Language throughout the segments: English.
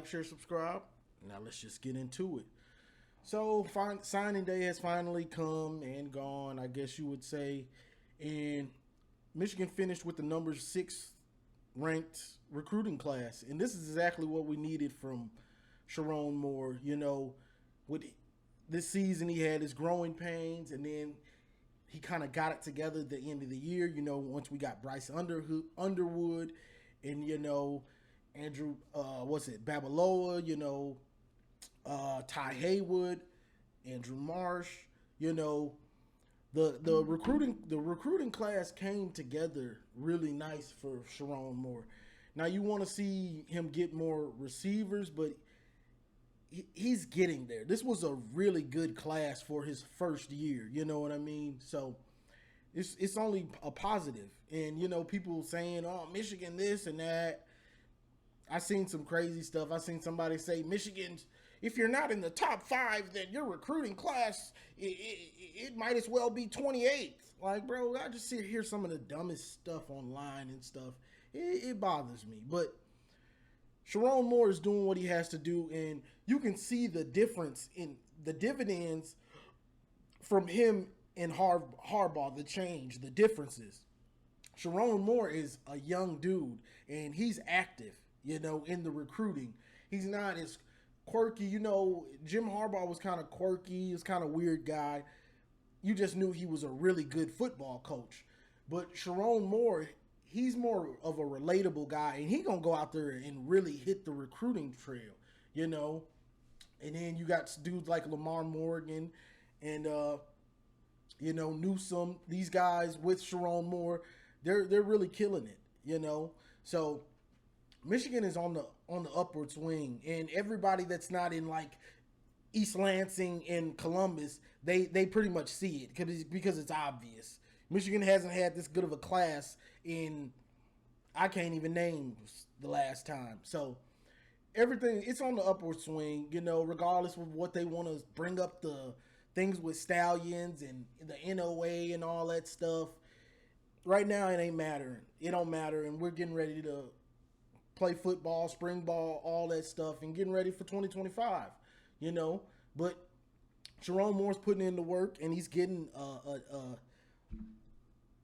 share, subscribe. Now let's just get into it. So signing day has finally come and gone, I guess you would say. And Michigan finished with the number 6 ranked recruiting class. And this is exactly what we needed from Sherrone Moore. You know, with this season he had his growing pains, and then he kind of got it together at the end of the year, you know, once we got Bryce Underwood and, you know, Andrew, Babaloa, you know, Ty Haywood, Andrew Marsh, you know, the recruiting class came together really nice for Sherrone Moore. Now you want to see him get more receivers, but he's getting there. This was a really good class for his first year. You know what I mean? So it's only a positive. And, you know, people saying, oh, Michigan this and that. I seen some crazy stuff. I seen somebody say, Michigan's, if you're not in the top 5, then your recruiting class, it might as well be 28th. Like, bro, I just hear some of the dumbest stuff online and stuff. It bothers me. But Sherrone Moore is doing what he has to do, and you can see the difference in the dividends from him and Harbaugh, the change, the differences. Sherrone Moore is a young dude, and he's active, you know, in the recruiting. He's not as quirky. You know, Jim Harbaugh was kind of quirky. He was kind of weird guy. You just knew he was a really good football coach. But Sherrone Moore, he's more of a relatable guy, and he gonna go out there and really hit the recruiting trail, you know. And then you got dudes like Lamar Morgan and you know, Newsome. These guys with Sherrone Moore, they're really killing it, you know. So Michigan is on the upward swing, and everybody that's not in like East Lansing and Columbus, they pretty much see it because it's obvious. Michigan hasn't had this good of a class in, I can't even name the last time. So everything, it's on the upward swing, you know, regardless of what they want to bring up, the things with Stallions and the NOA and all that stuff. Right now it ain't mattering. It don't matter, and we're getting ready to play football, spring ball, all that stuff, and getting ready for 2025, you know. But Sherrone Moore's putting in the work, and he's getting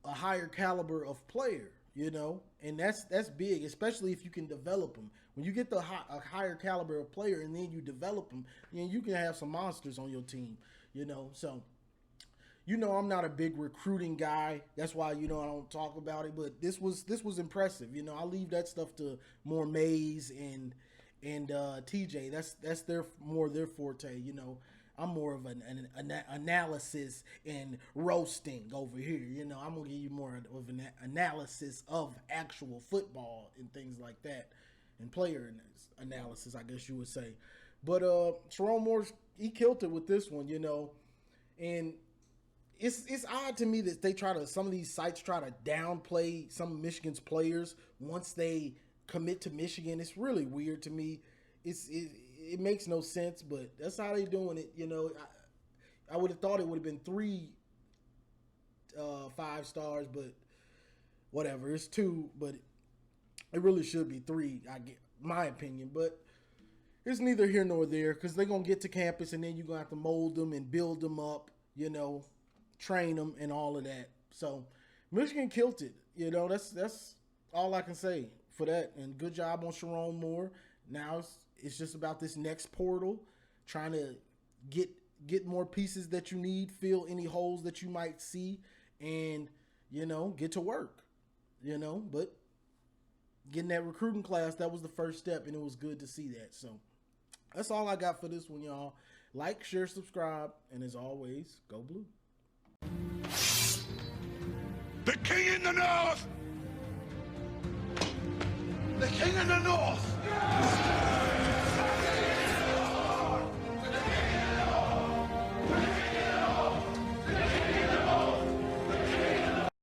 a higher caliber of player, you know, and that's big, especially if you can develop them. When you get a higher caliber of player and then you develop them, then you can have some monsters on your team, you know. So, you know, I'm not a big recruiting guy. That's why, you know, I don't talk about it. But this was impressive. You know, I leave that stuff to more Mays and TJ. That's their forte. You know, I'm more of an analysis and roasting over here. You know, I'm gonna give you more of an analysis of actual football and things like that, and player analysis, I guess you would say. But Sherrone Moore, he killed it with this one. You know, and it's odd to me that some of these sites try to downplay some of Michigan's players once they commit to Michigan. It's really weird to me. It makes no sense, but that's how they're doing it. You know, I would have thought it would have been 3 5 stars, but whatever. It's 2, but it really should be 3. I get my opinion, but it's neither here nor there because they're gonna get to campus and then you're gonna have to mold them and build them up. You know, train them and all of that. So Michigan killed it. You know, that's all I can say for that. And good job on Sherrone Moore. Now it's just about this next portal, trying to get more pieces that you need, fill any holes that you might see, and, you know, get to work. You know, but getting that recruiting class, that was the first step, and it was good to see that. So that's all I got for this one, y'all. Like, share, subscribe, and as always, go blue. The king in the north! The king in the north!